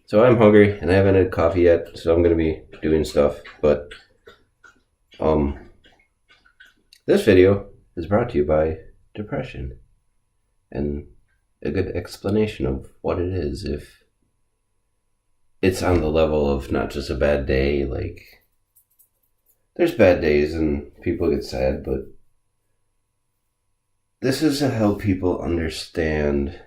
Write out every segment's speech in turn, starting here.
So I'm hungry and I haven't had coffee yet, so I'm gonna be doing stuff. But um, this video is brought to you by depression and a good explanation of what it is. If it's on the level of not just a bad day, like there's bad days and people get sad, but this is to help people understand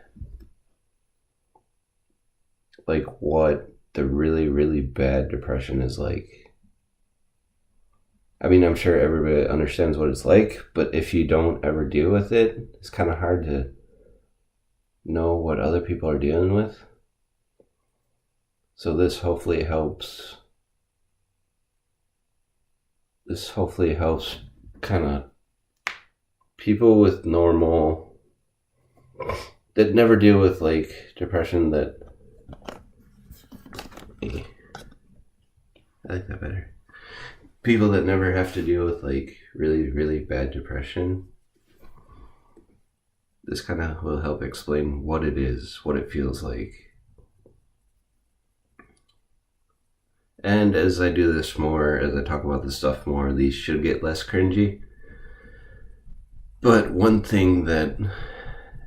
like what the really, really bad depression is like. I mean, I'm sure everybody understands what it's like, but if you don't ever deal with it, it's kind of hard to know what other people are dealing with. So this hopefully helps. This hopefully helps kind of people with normal, that never deal with like depression, that I like that better. People that never have to deal with like really, really bad depression. This kind of will help explain what it is, what it feels like. And as I do this more, as I talk about this stuff more, these should get less cringy. But one thing that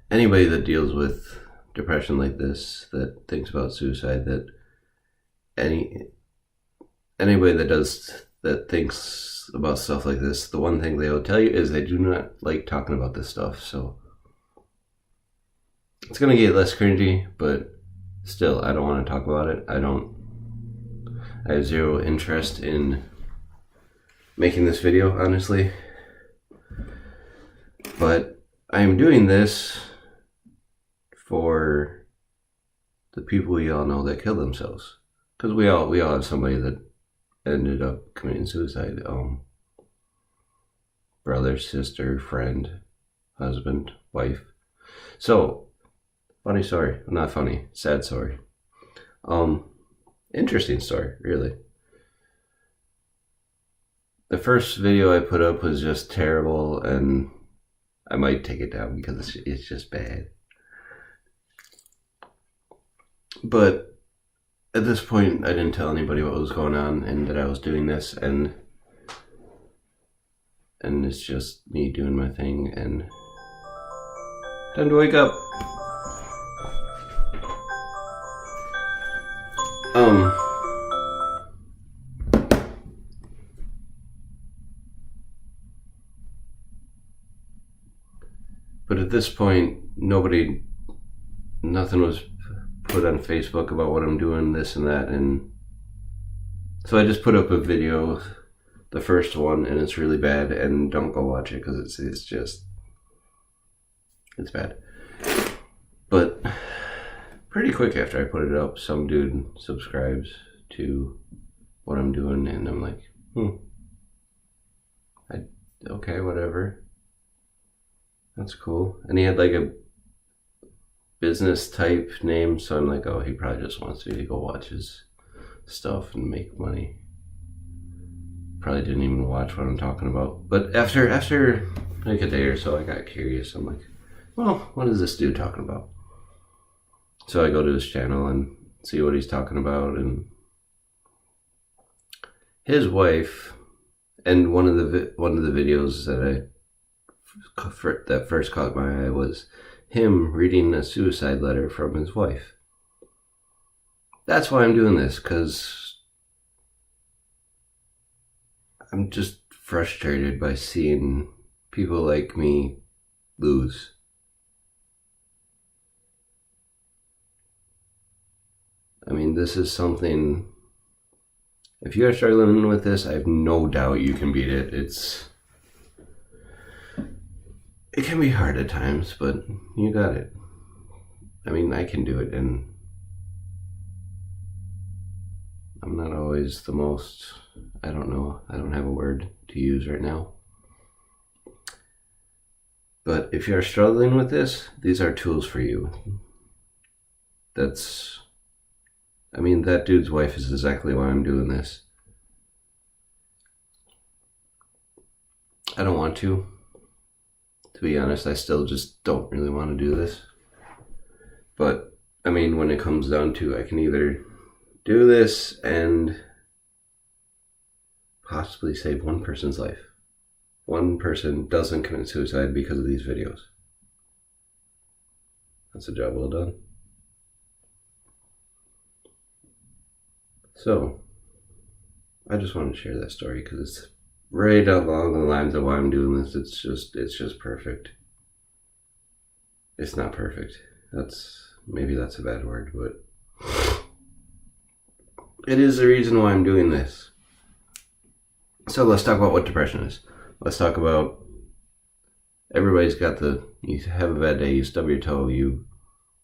anybody that deals with depression like this, that thinks about suicide, that anybody that thinks about stuff like this, the one thing they will tell you is they do not like talking about this stuff. So it's gonna get less cringy, but still, I don't want to talk about it. I have zero interest in making this video, honestly. But I am doing this for the people we all know that kill themselves. Because we all have somebody that ended up committing suicide. Brother, sister, friend, husband, wife. So, funny story. Not funny, sad story. Interesting story, really. The first video I put up was just terrible, and I might take it down because it's just bad. But at this point, I didn't tell anybody what was going on and that I was doing this, and it's just me doing my thing, and time to wake up. But at this point, nothing was put on Facebook about what I'm doing, this and that, and so I just put up a video, the first one, and it's really bad, and don't go watch it because it's bad. But pretty quick after I put it up, some dude subscribes to what I'm doing, and I'm like, okay, whatever. That's cool. And he had like a business type name, so I'm like, oh, he probably just wants me to go watch his stuff and make money. Probably didn't even watch what I'm talking about. But after like a day or so, I got curious. I'm like, well, what is this dude talking about? So I go to his channel and see what he's talking about, and his wife, and one of the videos that that first caught my eye was him reading a suicide letter from his wife. That's why I'm doing this, because I'm just frustrated by seeing people like me lose. I mean, this is something, if you are struggling with this, I have no doubt you can beat it. It can be hard at times, but you got it. I mean, I can do it, and I'm not always the most, I don't have a word to use right now. But if you're struggling with this, these are tools for you. That dude's wife is exactly why I'm doing this. I don't want to. To be honest, I still just don't really want to do this. But, I mean, when it comes down to, I can either do this and possibly save one person's life. One person doesn't commit suicide because of these videos. That's a job well done. So, I just want to share that story because it's right along the lines of why I'm doing this. It's just perfect. It's not perfect. Maybe that's a bad word, but it is the reason why I'm doing this. So let's talk about what depression is. Let's talk about everybody's got you have a bad day, you stub your toe, you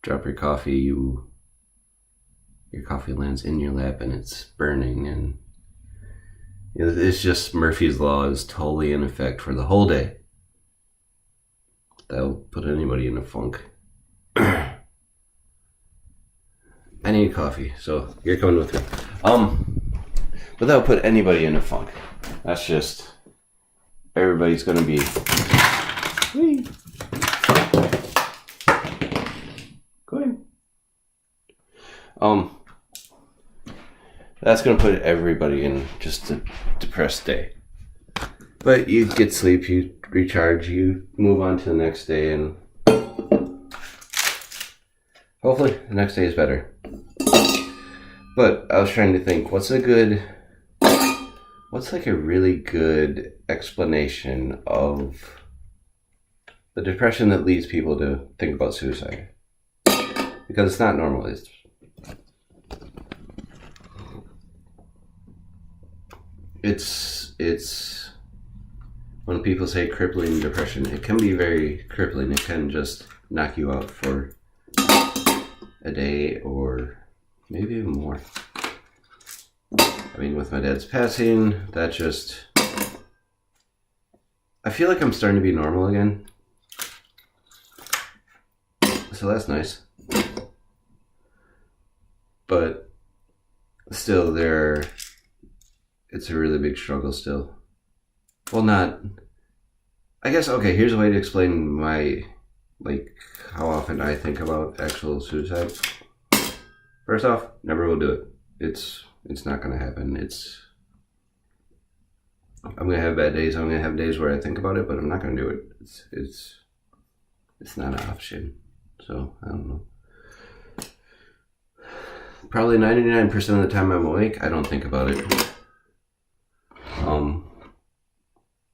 drop your coffee, your coffee lands in your lap and it's burning, and it's just Murphy's Law is totally in effect for the whole day. That'll put anybody in a funk. I need coffee, so you're coming with me. But that'll put anybody in a funk. That's just, everybody's gonna be, whee. Go ahead. That's gonna put everybody in just a depressed day. But you get sleep, you recharge, you move on to the next day, and hopefully the next day is better. But I was trying to think, what's like a really good explanation of the depression that leads people to think about suicide? Because it's not normalized. It's when people say crippling depression, it can be very crippling. It can just knock you out for a day or maybe even more. I mean, with my dad's passing, I feel like I'm starting to be normal again. So that's nice. But still, it's a really big struggle still. Well, I guess, okay, here's a way to explain how often I think about actual suicide. First off, never will do it. It's not gonna happen. I'm gonna have bad days. I'm gonna have days where I think about it, but I'm not gonna do it. It's not an option. So, I don't know. Probably 99% of the time I'm awake, I don't think about it.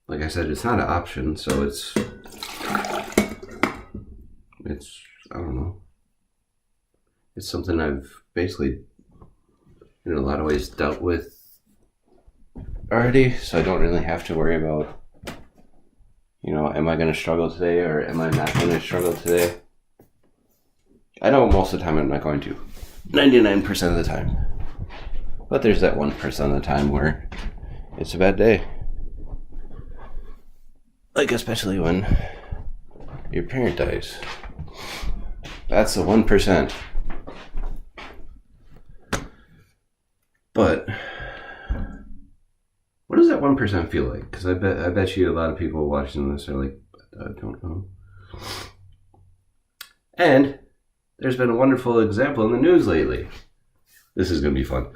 Like I said, it's not an option, so it's I don't know. It's something I've basically, in a lot of ways, dealt with already, so I don't really have to worry about, am I going to struggle today or am I not going to struggle today? I know most of the time I'm not going to. 99% of the time. But there's that 1% of the time where it's a bad day. Like, especially when your parent dies. That's the 1%. But what does that 1% feel like? Because I bet you a lot of people watching this are like, I don't know. And there's been a wonderful example in the news lately. This is gonna be fun.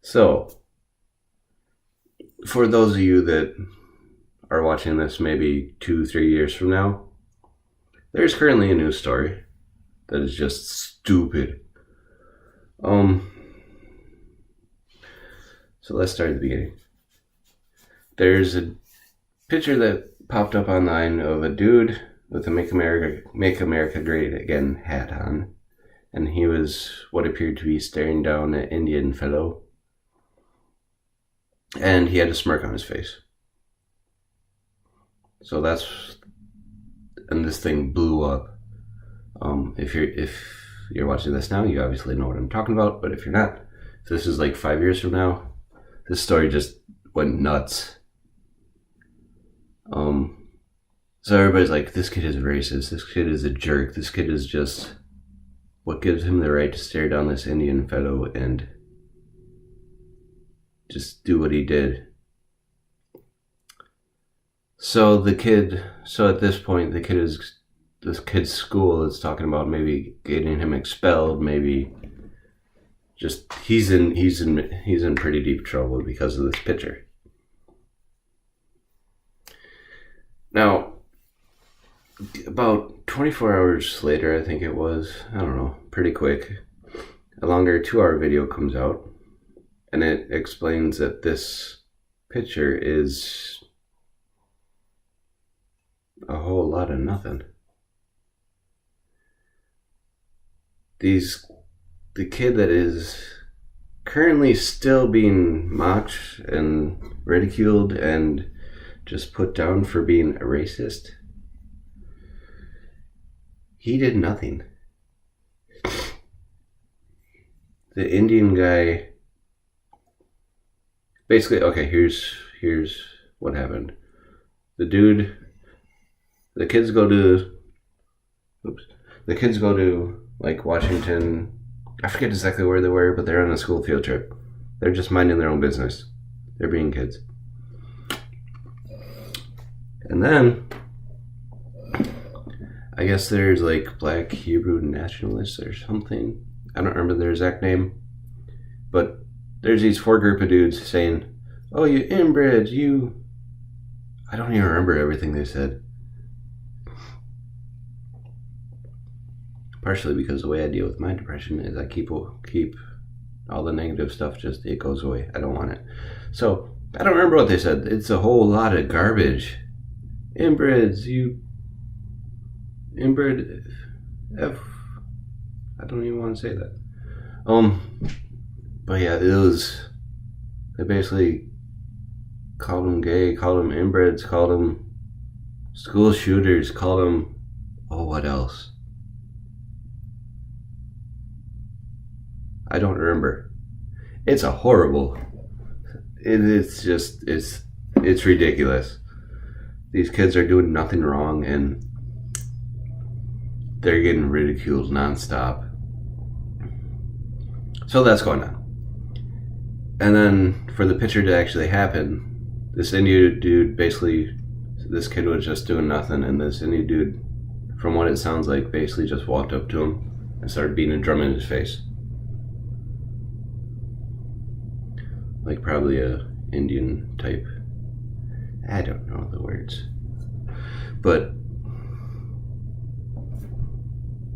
So for those of you that are watching this maybe 2-3 years from now, there's currently a news story that is just stupid. So let's start at the beginning. There's a picture that popped up online of a dude with a Make America Great Again hat on, and he was what appeared to be staring down an Indian fellow, and he had a smirk on his face. So and this thing blew up. If you're watching this now, you obviously know what I'm talking about, but if you're not, if this is like 5 years from now, this story just went nuts. So everybody's like, this kid is racist, this kid is a jerk, this kid is just, what gives him the right to stare down this Indian fellow and just do what he did. So at this point, this kid's school is talking about maybe getting him expelled, maybe just he's in pretty deep trouble because of this picture. Now, about 24 hours later, I think it was, I don't know, pretty quick, a longer 2-hour video comes out, and it explains that this picture is a whole lot of nothing. The kid that is currently still being mocked and ridiculed and just put down for being a racist, he did nothing. The Indian guy, basically, okay, here's what happened. The kids go to like Washington. I forget exactly where they were, but they're on a school field trip. They're just minding their own business. They're being kids. And then, I guess there's like Black Hebrew nationalists or something. I don't remember their exact name. But there's these 4 group of dudes saying, "Oh, you inbreds, you..." I don't even remember everything they said. Partially because the way I deal with my depression is I keep all the negative stuff, just it goes away. I don't want it. So, I don't remember what they said. It's a whole lot of garbage. Inbreds, you... Inbred... F... I don't even want to say that. But yeah, they basically called them gay, called them inbreds, called them school shooters, called them... Oh, what else? I don't remember. It's a horrible... It's just... It's ridiculous. These kids are doing nothing wrong and they're getting ridiculed nonstop. So that's going on. And then for the picture to actually happen, this Indian dude basically, this kid was just doing nothing, and this Indian dude, from what it sounds like, basically just walked up to him and started beating a drum in his face. Like probably a Indian type. I don't know the words. But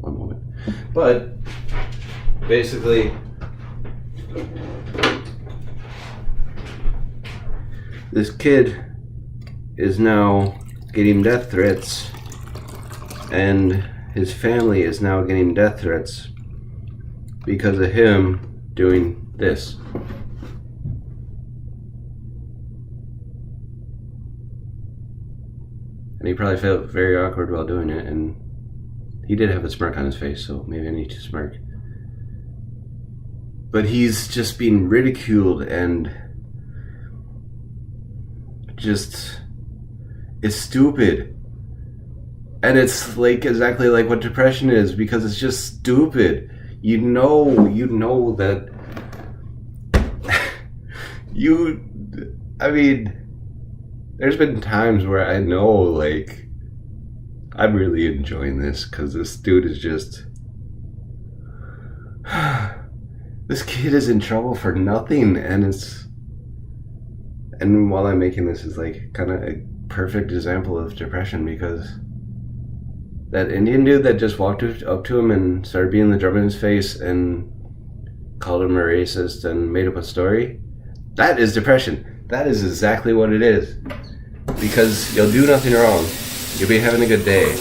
one moment. But basically this kid is now getting death threats, and his family is now getting death threats because of him doing this. And he probably felt very awkward while doing it, and he did have a smirk on his face, so maybe I need to smirk. But he's just being ridiculed and just... It's stupid. And it's like exactly like what depression is, because it's just stupid. You know that... I mean... There's been times where I know, like, I'm really enjoying this because this dude is just... This kid is in trouble for nothing, and it's... And while I'm making this is like kind of a perfect example of depression, because that Indian dude that just walked up to him and started beating the drum in his face and called him a racist and made up a story, that is depression. That is exactly what it is. Because you'll do nothing wrong. You'll be having a good day.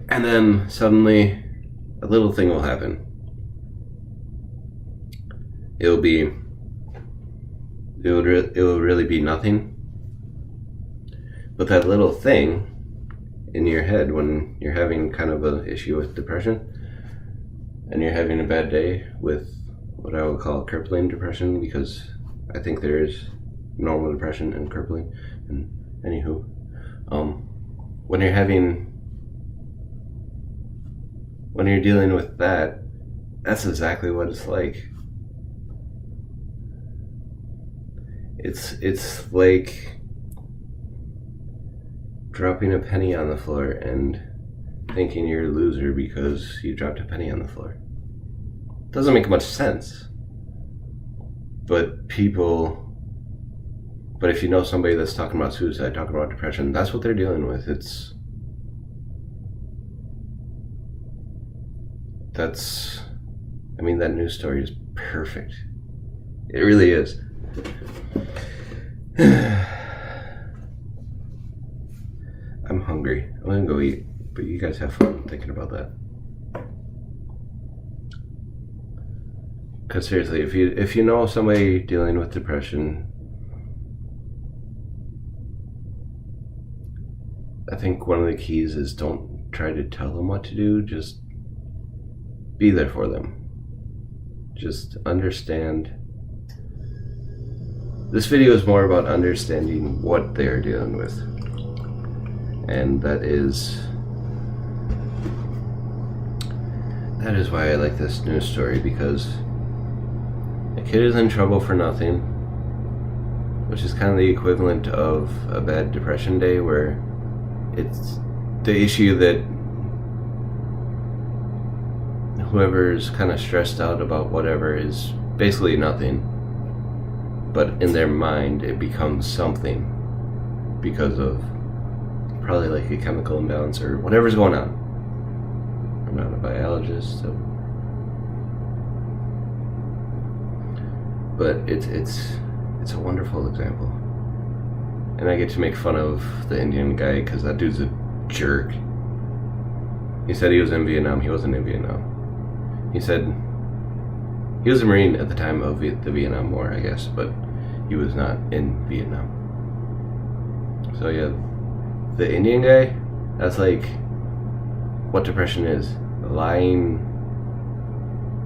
And then suddenly a little thing will happen. It'll really be nothing. But that little thing in your head when you're having kind of an issue with depression and you're having a bad day with what I would call crippling depression, because I think there is normal depression and crippling. And anywho, when you're dealing with that, that's exactly what it's like. It's like dropping a penny on the floor and thinking you're a loser because you dropped a penny on the floor. Doesn't make much sense. But if you know somebody that's talking about suicide, talking about depression, that's what they're dealing with. That news story is perfect. It really is. I'm hungry. I'm gonna go eat, but you guys have fun thinking about that. Because seriously, if you know somebody dealing with depression, I think one of the keys is don't try to tell them what to do, just be there for them. Just understand. This video is more about understanding what they're dealing with. And that is why I like this news story, because a kid is in trouble for nothing, which is kind of the equivalent of a bad depression day, where it's the issue that whoever's kind of stressed out about whatever is basically nothing, but in their mind it becomes something because of probably like a chemical imbalance or whatever's going on. I'm not a biologist, so, but it's a wonderful example. And I get to make fun of the Indian guy because that dude's a jerk. He said he was in Vietnam. He wasn't in Vietnam. He said he was a Marine at the time of the Vietnam War, I guess, but he was not in Vietnam. So yeah, the Indian guy, that's like what depression is. Lying.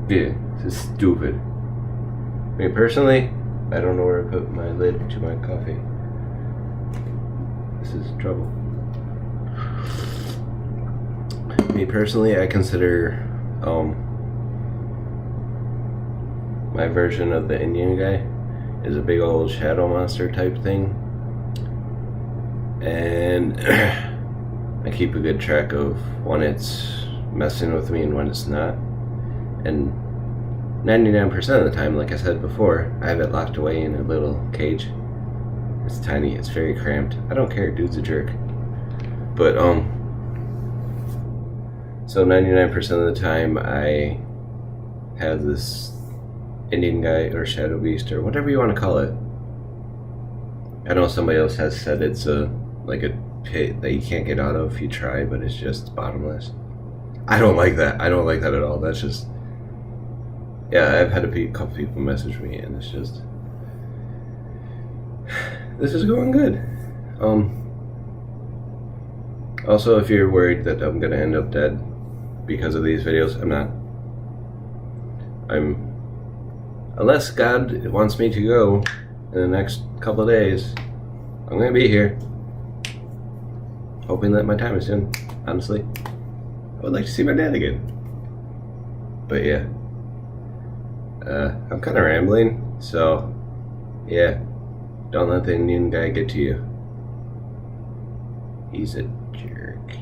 Yeah, it's stupid. I mean, personally, I don't know where to put my lid to my coffee. This is trouble. Me personally, I consider my version of the Indian guy is a big old shadow monster type thing, and I keep a good track of when it's messing with me and when it's not. And 99% of the time, like I said before, I have it locked away in a little cage. It's tiny, it's very cramped. I don't care, dude's a jerk. But so 99% of the time I have this Indian guy or shadow beast or whatever you want to call it. I know somebody else has said it's like a pit that you can't get out of if you try, but it's just bottomless. I don't like that. I don't like that at all. That's just, yeah, I've had a couple people message me and it's just, this is going good. Also, if you're worried that I'm gonna end up dead because of these videos, I'm not. Unless God wants me to go in the next couple of days, I'm gonna be here, hoping that my time is soon. Honestly, I would like to see my dad again. But yeah, I'm kind of rambling, so yeah, don't let the Indian guy get to you. He's a jerk.